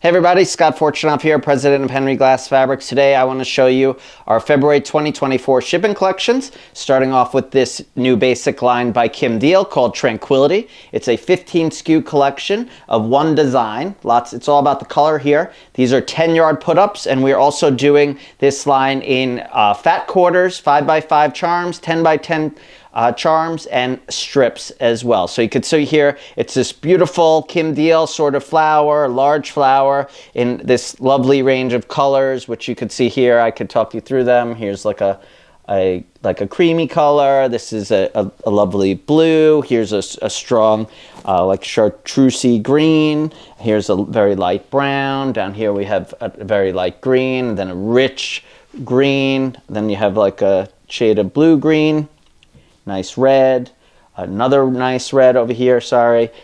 Hey everybody, Scott Fortunoff here, president of Henry Glass Fabrics. Today I want to show you our February 2024 shipping collections, starting off with this new basic line by Kim Deal called Tranquility. It's a 15 SKU collection of one design. It's all about the color here. These are 10-yard put-ups, and we're also doing this line in fat quarters, 5x5 charms, 10x10 charms, and strips as well. So you can see here, it's this beautiful Kim Deal sort of flower, large flower in this lovely range of colors, which you can see here. I could talk you through them. Here's like a creamy color. This is a lovely blue. Here's a strong like chartreusey green. Here's a very light brown. Down here we have a very light green, then a rich green. Then you have like a shade of blue green. Nice red, another nice red over here,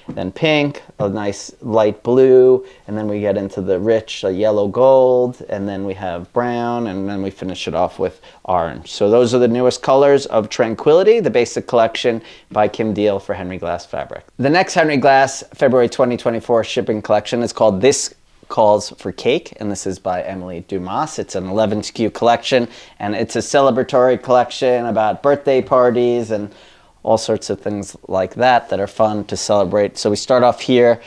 then pink, a nice light blue, and then we get into the rich yellow gold, and then we have brown, and then we finish it off with orange. So those are the newest colors of Tranquility, the basic collection by Kim Deal for Henry Glass Fabric. The next Henry Glass February 2024 shipping collection is called This Calls for Cake, and this is by Emily Dumas. It's an 11 SKU collection, and it's a celebratory collection about birthday parties and all sorts of things like that that are fun to celebrate. So we start off here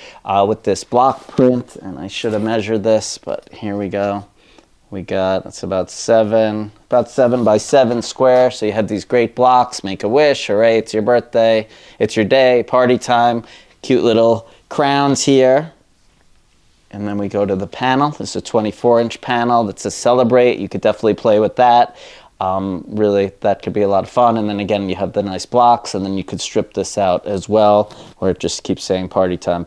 with this block print, and I should have measured this, but here we go. It's about 7 by 7 square. So you have these great blocks. Make a wish, hooray, it's your birthday, it's your day, party time. Cute little crowns here. And then we go to the panel. This is a 24-inch panel that's a celebrate. You could definitely play with that. Really, that could be a lot of fun. And then again, you have the nice blocks, and then you could strip this out as well, where it just keeps saying party time,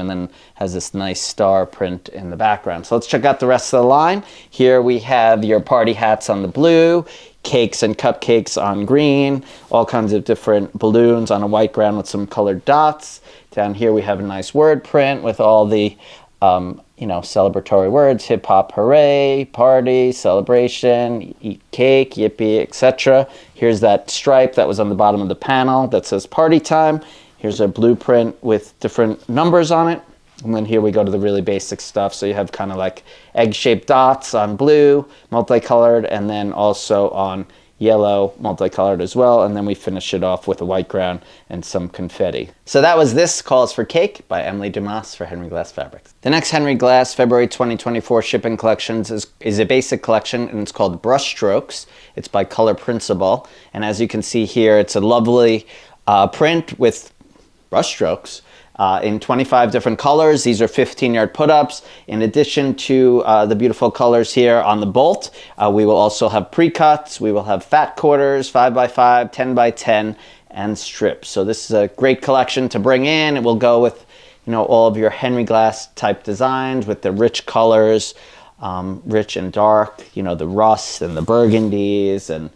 and then has this nice star print in the background. So let's check out the rest of the line. Here we have your party hats on the blue, cakes and cupcakes on green, all kinds of different balloons on a white ground with some colored dots. Down here we have a nice word print with all the celebratory words: hip hop, hooray, party, celebration, eat cake, yippee, etc. Here's that stripe that was on the bottom of the panel that says party time. Here's a blueprint with different numbers on it. And then here we go to the really basic stuff. So you have kind of like egg-shaped dots on blue, multicolored, and then also on yellow, multicolored as well, and then we finish it off with a white ground and some confetti. So that was This Calls for Cake by Emily Dumas for Henry Glass Fabrics. The next Henry Glass February 2024 shipping collections is a basic collection, and it's called Brushstrokes. It's by Color Principle, and as you can see here, it's a lovely print with brushstrokes in 25 different colors. These are 15-yard put-ups. In addition to the beautiful colors here on the bolt, we will also have pre-cuts. We will have fat quarters, 5x5, 10x10, and strips. So this is a great collection to bring in. It will go with all of your Henry Glass type designs with the rich colors, rich and dark, the rust and the burgundies and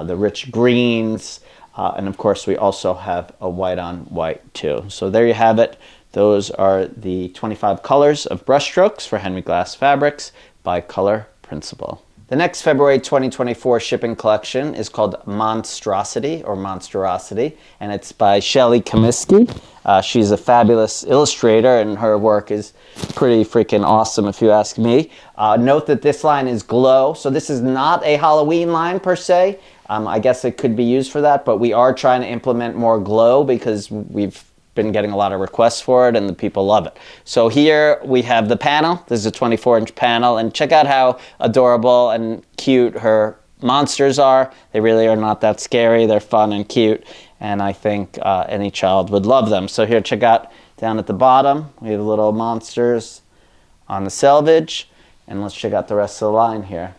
the rich greens. And of course, we also have a white on white too. So there you have it. Those are the 25 colors of brushstrokes for Henry Glass Fabrics by Color Principle. The next February 2024 shipping collection is called Monstrosity, and it's by Shelly Comiskey. She's a fabulous illustrator, and her work is pretty freaking awesome if you ask me. Note that this line is glow, so this is not a Halloween line per se. I guess it could be used for that, but we are trying to implement more glow because we've been getting a lot of requests for it and the people love it. So here we have the panel. This is a 24-inch panel, and check out how adorable and cute her monsters are. They really are not that scary. They're fun and cute, and I think any child would love them. So here, check out down at the bottom, we have little monsters on the selvage, and let's check out the rest of the line here.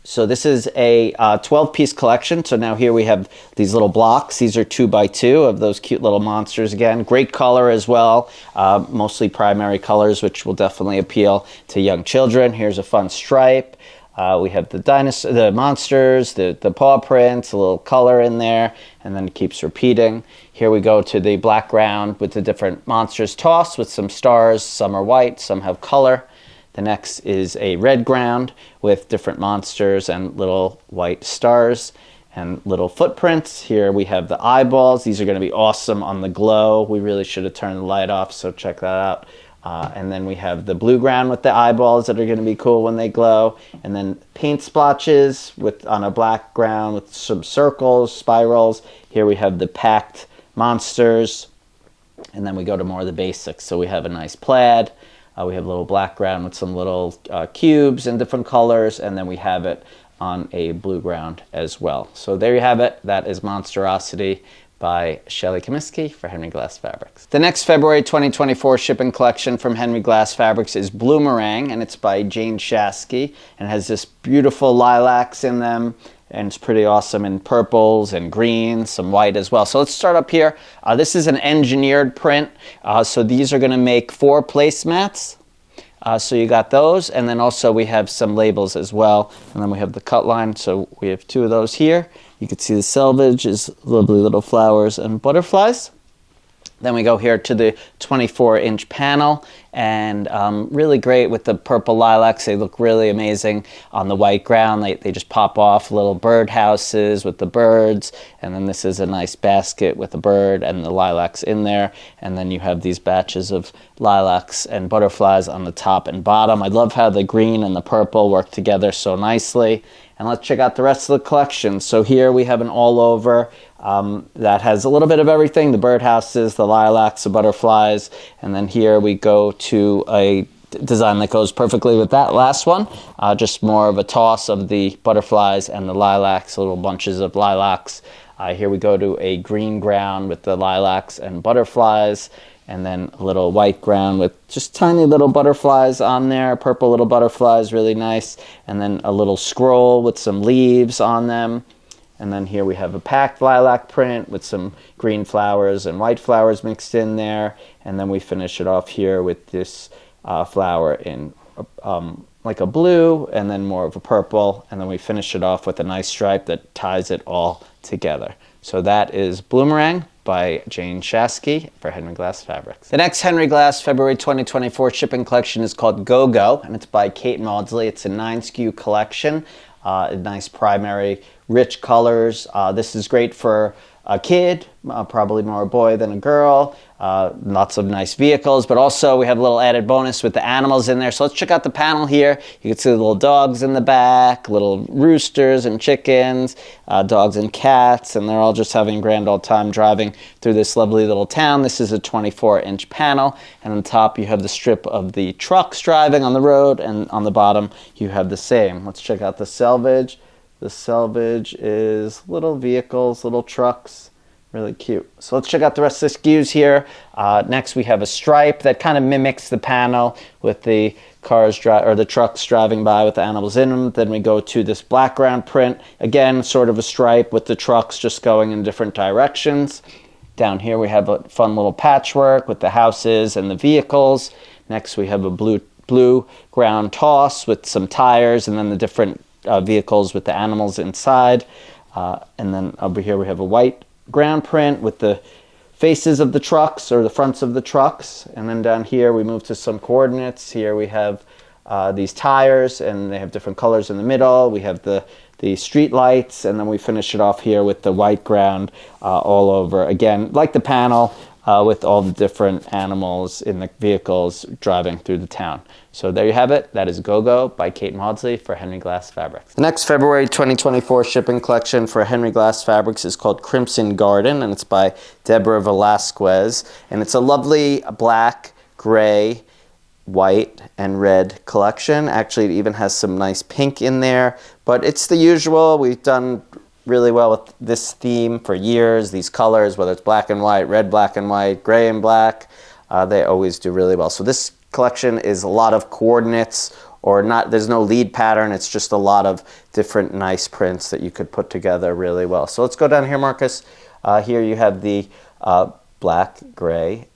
So this is a 12-piece collection. So now here we have these little blocks. These are 2x2 of those cute little monsters again. Great color as well, mostly primary colors, which will definitely appeal to young children. Here's a fun stripe. We have the monsters, the paw prints, a little color in there, and then it keeps repeating. Here we go to the black ground with the different monsters tossed with some stars. Some are white, some have color. The next is a red ground with different monsters and little white stars and little footprints. Here we have the eyeballs. These are going to be awesome on the glow. We really should have turned the light off, so check that out. And then we have the blue ground with the eyeballs that are going to be cool when they glow. And then paint splotches on a black ground with some circles, spirals. Here we have the packed monsters. And then we go to more of the basics. So we have a nice plaid. We have a little black ground with some little cubes in different colors. And then we have it on a blue ground as well. So there you have it. That is Monstrosity by Shelly Comiskey for Henry Glass Fabrics. The next February 2024 shipping collection from Henry Glass Fabrics is Bloomerang, and it's by Jane Shasky, and has this beautiful lilacs in them, and it's pretty awesome in purples and greens, some white as well. So let's start up here. This is an engineered print, so these are going to make 4 placemats. So you got those, and then also we have some labels as well, and then we have the cut line, so we have 2 of those here. You can see the selvage is lovely little flowers and butterflies. Then we go here to the 24-inch panel, and really great with the purple lilacs. They look really amazing on the white ground. They just pop off little bird houses with the birds, and then this is a nice basket with a bird and the lilacs in there, and then you have these batches of lilacs and butterflies on the top and bottom. I love how the green and the purple work together so nicely. And let's check out the rest of the collection. So here we have an all-over that has a little bit of everything, the birdhouses, the lilacs, the butterflies, and then here we go to a design that goes perfectly with that last one, just more of a toss of the butterflies and the lilacs, little bunches of lilacs. Here we go to a green ground with the lilacs and butterflies, and then a little white ground with just tiny little butterflies on there, purple little butterflies, really nice, and then a little scroll with some leaves on them. And then here we have a packed lilac print with some green flowers and white flowers mixed in there, and then we finish it off here with this flower in like a blue and then more of a purple, and then we finish it off with a nice stripe that ties it all together. So that is Bloomerang by Jane Shasky for Henry Glass Fabrics. The next Henry Glass February 2024 shipping collection is called Go Go, and it's by Kate Maudsley. It's a 9 SKU collection, nice primary, rich colors. This is great for a kid, probably more a boy than a girl. Lots of nice vehicles, but also we have a little added bonus with the animals in there. So let's check out the panel here. You can see the little dogs in the back, little roosters and chickens, dogs and cats, and they're all just having a grand old time driving through this lovely little town. This is a 24-inch panel, and on top you have the strip of the trucks driving on the road, and on the bottom you have the same. Let's check out the selvage. The selvage is little vehicles, little trucks, really cute. So let's check out the rest of the SKUs here. Next we have a stripe that kind of mimics the panel with the cars or the trucks driving by with the animals in them. Then we go to this background print, again sort of a stripe with the trucks just going in different directions. Down here we have a fun little patchwork with the houses and the vehicles. Next we have a blue ground toss with some tires, and then the different vehicles with the animals inside, and then over here we have a white ground print with the faces of the trucks or the fronts of the trucks, and then down here we move to some coordinates. Here we have these tires, and they have different colors in the middle. We have the street lights, and then we finish it off here with the white ground all over, again like the panel, with all the different animals in the vehicles driving through the town. So there you have it. That is Go Go by Kate Maudsley for Henry Glass Fabrics. The next February 2024 shipping collection for Henry Glass Fabrics is called Crimson Garden, and it's by Deborah Velasquez. And it's a lovely black, gray, white, and red collection. Actually, it even has some nice pink in there, but it's the usual. We've done really well with this theme for years, these colors, whether it's black and white, red, black and white, gray and black, they always do really well. So this collection is a lot of coordinates, or not, there's no lead pattern, it's just a lot of different nice prints that you could put together really well. So let's go down here, Marcus. Here you have the black, gray,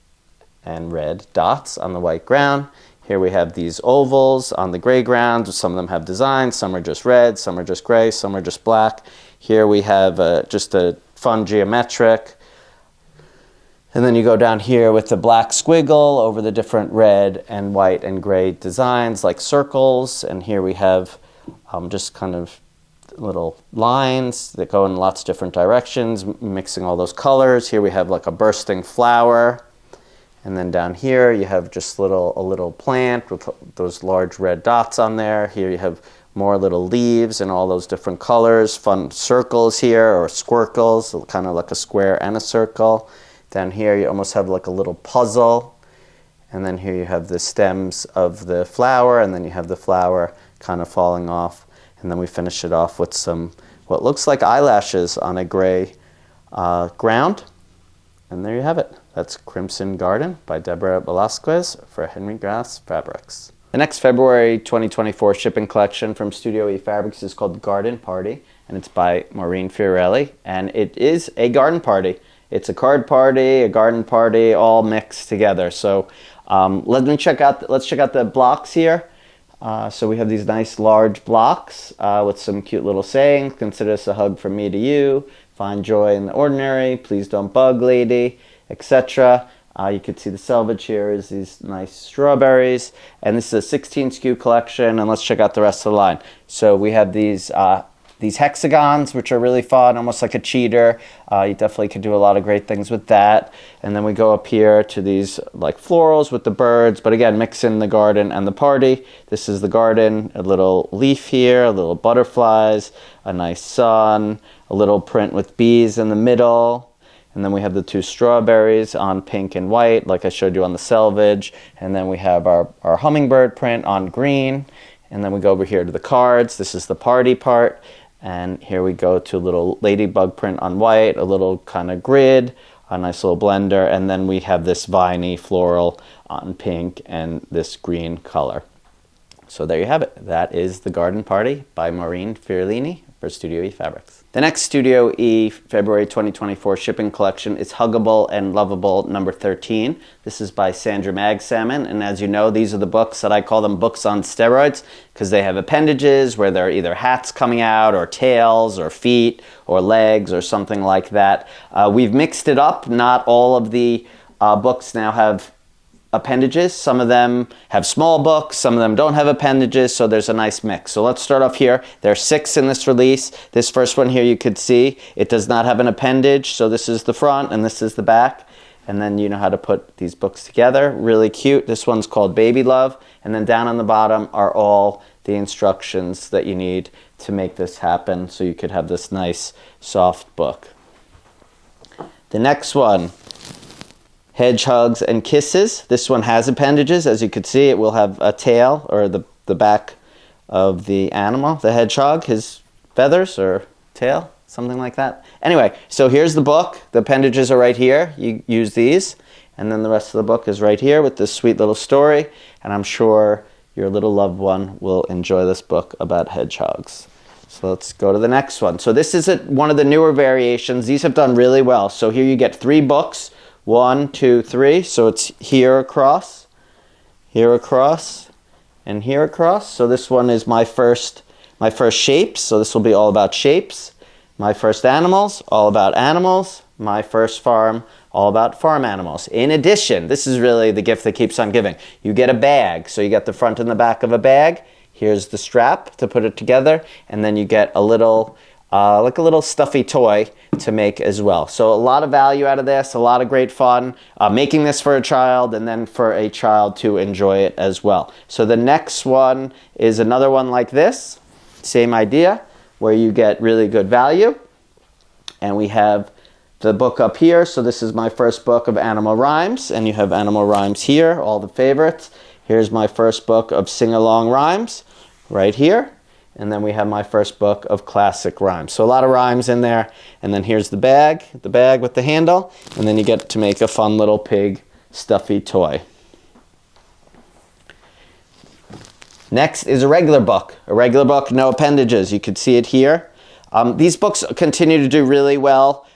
and red dots on the white ground. Here we have these ovals on the gray ground. Some of them have designs, some are just red, some are just gray, some are just black. Here we have just a fun geometric. And then you go down here with the black squiggle over the different red and white and gray designs like circles. And here we have just kind of little lines that go in lots of different directions, mixing all those colors. Here we have like a bursting flower. And then down here you have just a little plant with those large red dots on there. Here you have more little leaves in all those different colors, fun circles here, or squircles, kind of like a square and a circle. Down here you almost have like a little puzzle. And then here you have the stems of the flower, and then you have the flower kind of falling off. And then we finish it off with some, what looks like eyelashes on a gray ground. And there you have it. That's Crimson Garden by Deborah Velasquez for Henry Glass Fabrics. The next February 2024 shipping collection from Studio E Fabrics is called Garden Party, and it's by Maureen Fiorelli, and it is a garden party. It's a card party, a garden party, all mixed together. So let's check out the blocks here. So we have these nice large blocks with some cute little sayings. Consider this a hug from me to you. Find joy in the ordinary. Please don't bug, lady, etc. You can see the selvage here is these nice strawberries. And this is a 16 SKU collection. And let's check out the rest of the line. So we have these hexagons, which are really fun, almost like a cheater. You definitely could do a lot of great things with that. And then we go up here to these like florals with the birds, but again, mix in the garden and the party. This is the garden, a little leaf here, a little butterflies, a nice sun, a little print with bees in the middle. And then we have the two strawberries on pink and white, like I showed you on the selvage. And then we have our hummingbird print on green. And then we go over here to the cards. This is the party part. And here we go to a little ladybug print on white, a little kind of grid, a nice little blender, and then we have this viney floral on pink and this green color. So there you have it. That is The Garden Party by Maureen Fiorelli for Studio E Fabrics. The next Studio E February 2024 shipping collection is Huggable and Lovable number 13. This is by Sandra Magsalmon, and as you know, these are the books that I call them books on steroids because they have appendages where there are either hats coming out or tails or feet or legs or something like that. We've mixed it up. Not all of the books now have appendages. Some of them have small books, some of them don't have appendages, so there's a nice mix. So let's start off here. There are 6 in this release. This first one here you could see, it does not have an appendage, so this is the front and this is the back. And then you know how to put these books together. Really cute. This one's called Baby Love. And then down on the bottom are all the instructions that you need to make this happen so you could have this nice soft book. The next one, Hedgehogs and Kisses. This one has appendages. As you can see, it will have a tail, or the back of the animal, the hedgehog, his feathers or tail, something like that. Anyway, so here's the book. The appendages are right here. You use these. And then the rest of the book is right here with this sweet little story. And I'm sure your little loved one will enjoy this book about hedgehogs. So let's go to the next one. So this is one of the newer variations. These have done really well. So here you get 3 books. 1, 2, 3. So it's here across, and here across. So this one is my first shapes. So this will be all about shapes. My first animals, all about animals. My first farm, all about farm animals. In addition, this is really the gift that keeps on giving. You get a bag. So you get the front and the back of a bag. Here's the strap to put it together, and then you get a little like a little stuffy toy to make as well. So a lot of value out of this, a lot of great fun, making this for a child and then for a child to enjoy it as well. So the next one is another one like this, same idea, where you get really good value. And we have the book up here. So this is my first book of animal rhymes, and you have animal rhymes here, all the favorites. Here's my first book of sing-along rhymes right here. And then we have my first book of classic rhymes. So a lot of rhymes in there. And then here's the bag with the handle. And then you get to make a fun little pig stuffy toy. Next is a regular book, no appendages. You can see it here. These books continue to do really well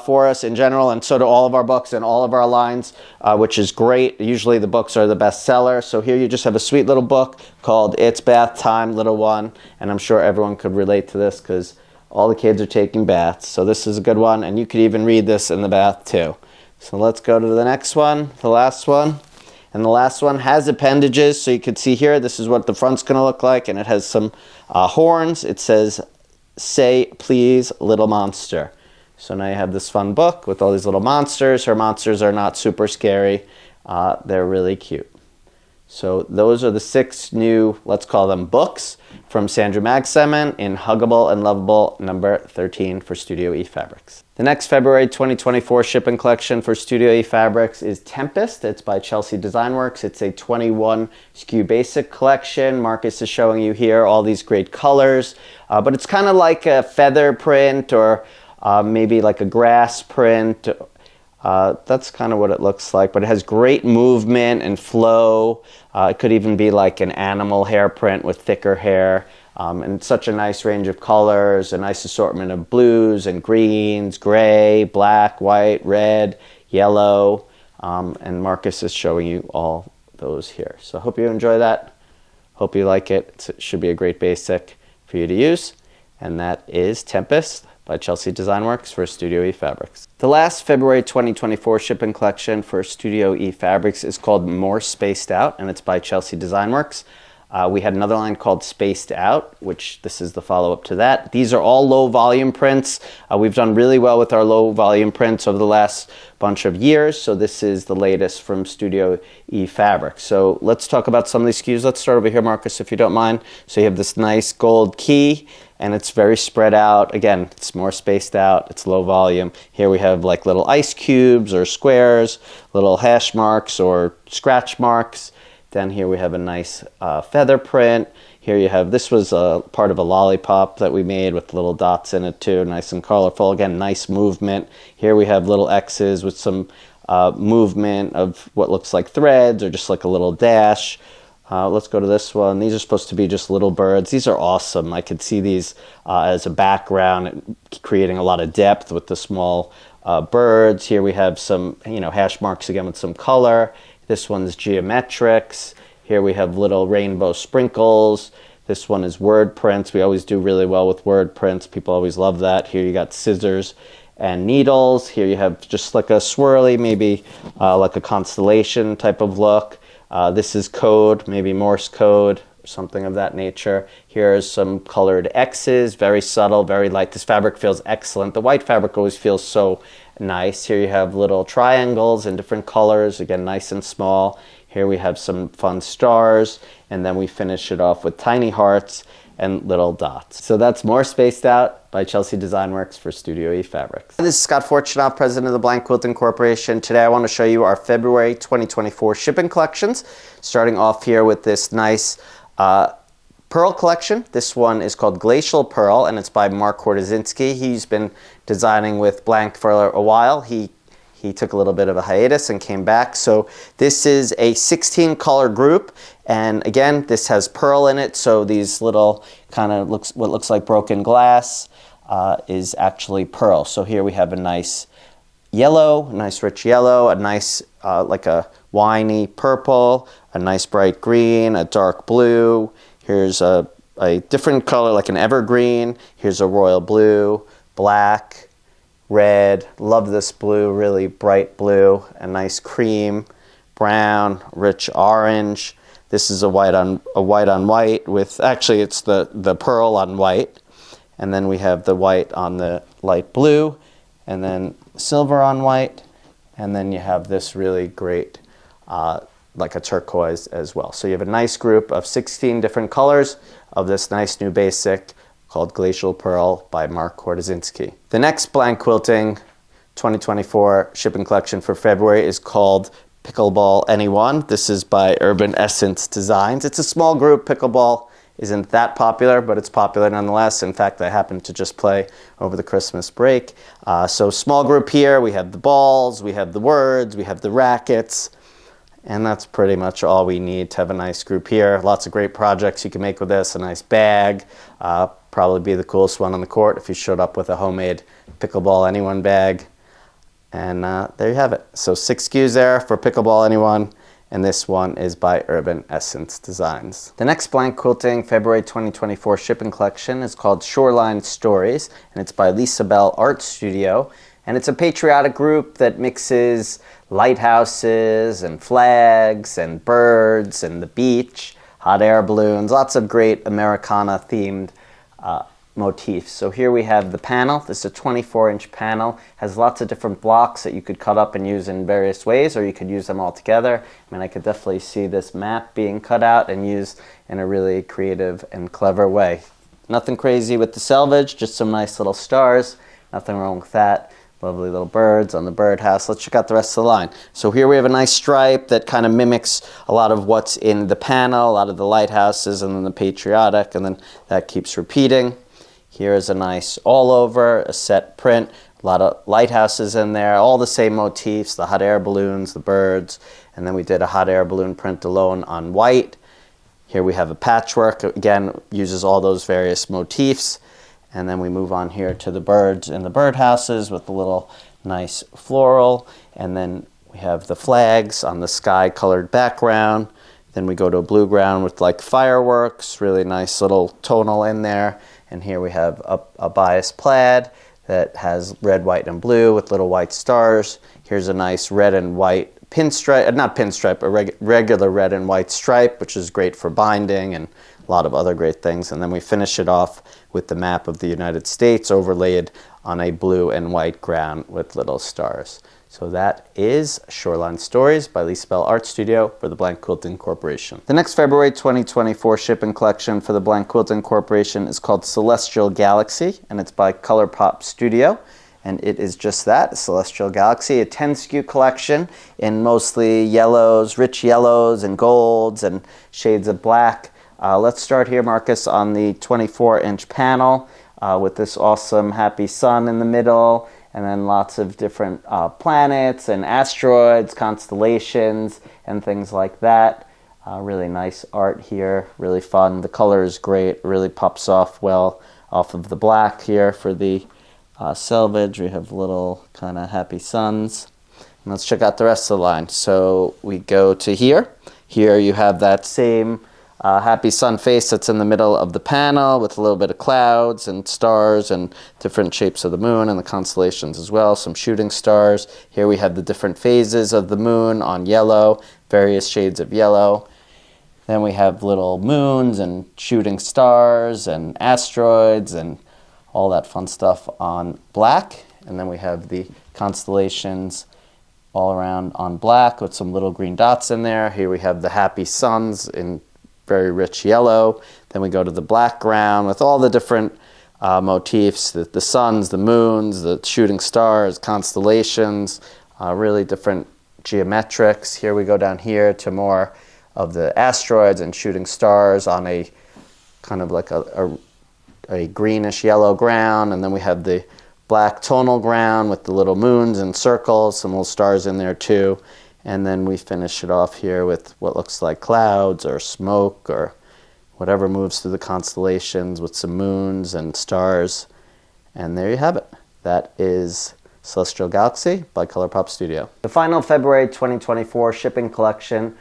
for us in general, and so do all of our books and all of our lines, which is great. Usually the books are the best seller. So here you just have a sweet little book called It's Bath Time, Little One, and I'm sure everyone could relate to this because all the kids are taking baths. So this is a good one, and you could even read this in the bath too. So let's go to the next one, the last one. And the last one has appendages, so you can see here, this is what the front's going to look like, and it has some horns. It says, "Say please, little monster." So now you have this fun book with all these little monsters. Her monsters are not super scary. They're really cute. So those are the 6 new, let's call them books, from Sandra Magsamen in Huggable and Lovable number 13 for Studio E Fabrics. The next February 2024 shipping collection for Studio E Fabrics is Tempest. It's by Chelsea Design Works. It's a 21 SKU basic collection. Marcus is showing you here all these great colors, but it's kind of like a feather print or maybe like a grass print. That's kind of what it looks like, but it has great movement and flow. It could even be like an animal hair print with thicker hair, and such a nice range of colors, a nice assortment of blues and greens, gray, black, white, red, yellow, and Marcus is showing you all those here. So I hope you enjoy that. Hope you like it. It should be a great basic for you to use, and that is Tempest by Chelsea Design Works for Studio E Fabrics. The last February 2024 shipping collection for Studio E Fabrics is called More Spaced Out, and it's by Chelsea Design Works. We had another line called Spaced Out, which this is the follow-up to that. These are all low volume prints. We've done really well with our low volume prints over the last bunch of years, so this is the latest from Studio E Fabrics. So let's talk about some of these SKUs. Let's start over here, Marcus, if you don't mind. So you have this nice gold key, and it's very spread out. Again, it's more spaced out, it's low volume. Here we have like little ice cubes or squares, little hash marks or scratch marks. Then here we have a nice feather print. Here you have, this was a part of a lollipop that we made with little dots in it too, nice and colorful. Again, nice movement. Here we have little X's with some movement of what looks like threads or just like a little dash. Let's go to this one. These are supposed to be just little birds. These are awesome. I could see these as a background, creating a lot of depth with the small birds. Here we have some, hash marks again with some color. This one's geometrics. Here we have little rainbow sprinkles. This one is word prints. We always do really well with word prints. People always love that. Here you got scissors and needles. Here you have just like a swirly, maybe like a constellation type of look. This is code, maybe Morse code, something of that nature. Here's some colored X's, very subtle, very light. This fabric feels excellent. The white fabric always feels so nice. Here you have little triangles in different colors, again, nice and small. Here we have some fun stars, and then we finish it off with tiny hearts and little dots. So that's More Spaced Out by Chelsea Design Works for Studio E Fabrics. This is Scott Fortunoff, president of the Blank Quilting Corporation. Today I want to show you our February 2024 shipping collections, starting off here with this nice pearl collection. This one is called Glacial Pearl, and it's by Mark Kordazinski. He's been designing with Blank for a while. He took a little bit of a hiatus and came back. So this is a 16 color group, and again, this has pearl in it, so these little kind of what looks like broken glass is actually pearl. So here we have a nice yellow, a nice rich yellow, a nice like a winey purple, a nice bright green, a dark blue. Here's a different color like an evergreen. Here's a royal blue, black, red. Love this blue, really bright blue. A nice cream, brown, rich orange. This is a white on white with, actually it's the pearl on white. And then we have the white on the light blue, and then silver on white. And then you have this really great like a turquoise as well. So you have a nice group of 16 different colors of this nice new basic called Glacial Pearl by Mark Kordazinski. The next Blank Quilting 2024 shipping collection for February is called Pickleball Anyone. This is by Urban Essence Designs. It's a small group. Pickleball isn't that popular, but it's popular nonetheless. In fact, I happened to just play over the Christmas break. So small group here. We have the balls, we have the words, we have the rackets, and that's pretty much all we need to have a nice group here. Lots of great projects you can make with this. A nice bag, probably be the coolest one on the court if you showed up with a homemade Pickleball Anyone bag. And there you have it. So 6 SKUs there for Pickleball Anyone, and this one is by Urban Essence Designs. The next Blank Quilting February 2024 shipping collection is called Shoreline Stories, and it's by Lisa Bell Art Studio. And it's a patriotic group that mixes lighthouses and flags and birds and the beach, hot air balloons, lots of great Americana-themed motifs. So here we have the panel. This is a 24-inch panel. Has lots of different blocks that you could cut up and use in various ways, or you could use them all together. I mean, I could definitely see this map being cut out and used in a really creative and clever way. Nothing crazy with the selvage, just some nice little stars. Nothing wrong with that. Lovely little birds on the birdhouse. Let's check out the rest of the line. So here we have a nice stripe that kind of mimics a lot of what's in the panel, a lot of the lighthouses, and then the patriotic, and then that keeps repeating. Here is a nice all over, a set print, a lot of lighthouses in there, all the same motifs, the hot air balloons, the birds, and then we did a hot air balloon print alone on white. Here we have a patchwork, again, uses all those various motifs. And then we move on here to the birds in the birdhouses with the little nice floral. And then we have the flags on the sky colored background. Then we go to a blue ground with like fireworks, really nice little tonal in there. And here we have a bias plaid that has red, white, and blue with little white stars. Here's a nice red and white pinstripe, not pinstripe, a regular red and white stripe, which is great for binding and a lot of other great things. And then we finish it off with the map of the United States overlaid on a blue and white ground with little stars. So that is Shoreline Stories by Lisa Bell Art Studio for the Blank Quilting Corporation. The next February 2024 shipping collection for the Blank Quilting Corporation is called Celestial Galaxy, and it's by ColourPop Studio. And it is just that, a Celestial Galaxy, a 10 SKU collection in mostly yellows, rich yellows and golds and shades of black. Let's start here, Marcus, on the 24-inch panel with this awesome happy sun in the middle, and then lots of different planets and asteroids, constellations, and things like that. Really nice art here, really fun. The color is great, really pops off well off of the black here for the selvage. We have little kind of happy suns. And let's check out the rest of the line. So we go to here. Here you have that same happy sun face that's in the middle of the panel with a little bit of clouds and stars and different shapes of the moon and the constellations as well, some shooting stars. Here we have the different phases of the moon on yellow, various shades of yellow. Then we have little moons and shooting stars and asteroids and all that fun stuff on black. And then we have the constellations all around on black with some little green dots in there. Here we have the happy suns in very rich yellow. Then we go to the black ground with all the different motifs, the suns, the moons, the shooting stars, constellations, really different geometrics. Here we go down here to more of the asteroids and shooting stars on a kind of like a greenish yellow ground. And then we have the black tonal ground with the little moons and circles, some little stars in there too. And then we finish it off here with what looks like clouds or smoke or whatever moves through the constellations with some moons and stars. And there you have it. That is Celestial Galaxy by ColourPop Studio. The final February 2024 shipping collection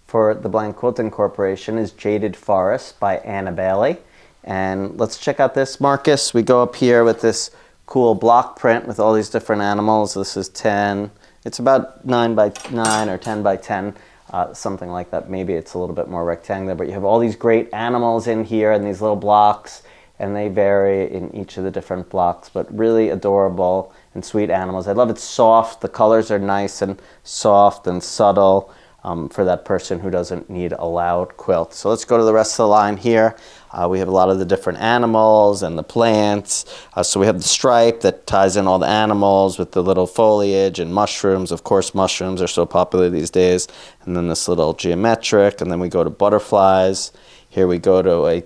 for the Blank Quilting Corporation is Jaded Forest by Anna Bailey. And let's check out this, Marcus. We go up here with this cool block print with all these different animals. This is 10. It's about 9 by 9 or 10 by 10, something like that. Maybe it's a little bit more rectangular, but you have all these great animals in here and these little blocks, and they vary in each of the different blocks, but really adorable and sweet animals. I love it's soft. The colors are nice and soft and subtle for that person who doesn't need a loud quilt. So let's go to the rest of the line here. We have a lot of the different animals and the plants. So we have the stripe that ties in all the animals with the little foliage and mushrooms. Of course, mushrooms are so popular these days. And then this little geometric, and then we go to butterflies. Here we go to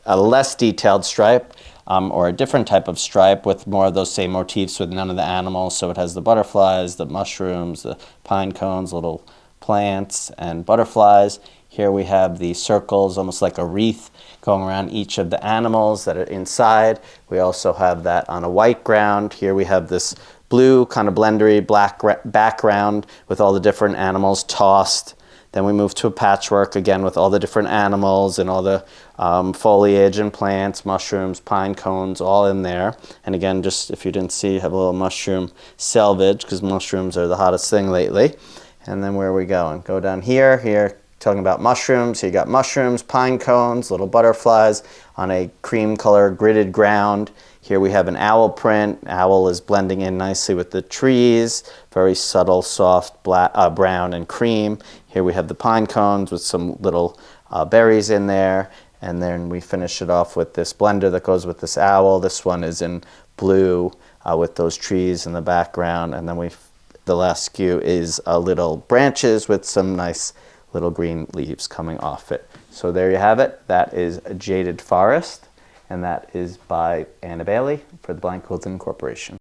a less detailed stripe, or a different type of stripe with more of those same motifs with none of the animals. So it has the butterflies, the mushrooms, the pine cones, little plants and butterflies. Here we have the circles, almost like a wreath going around each of the animals that are inside. We also have that on a white ground. Here we have this blue, kind of blendery black background with all the different animals tossed. Then we move to a patchwork again with all the different animals and all the foliage and plants, mushrooms, pine cones, all in there. And again, just if you didn't see, you have a little mushroom selvage because mushrooms are the hottest thing lately. And then where are we going? Go down here. Here talking about mushrooms, so you got mushrooms, pine cones, little butterflies on a cream color gridded ground. Here we have an owl print. Owl is blending in nicely with the trees, very subtle, soft black, brown and cream. Here we have the pine cones with some little berries in there. And then we finish it off with this blender that goes with this owl. This one is in blue with those trees in the background. And then the last SKU is little branches with some nice little green leaves coming off it. So there you have it. That is Jaded Forest, and that is by Anna Bailey for the Blank Quilting Corporation.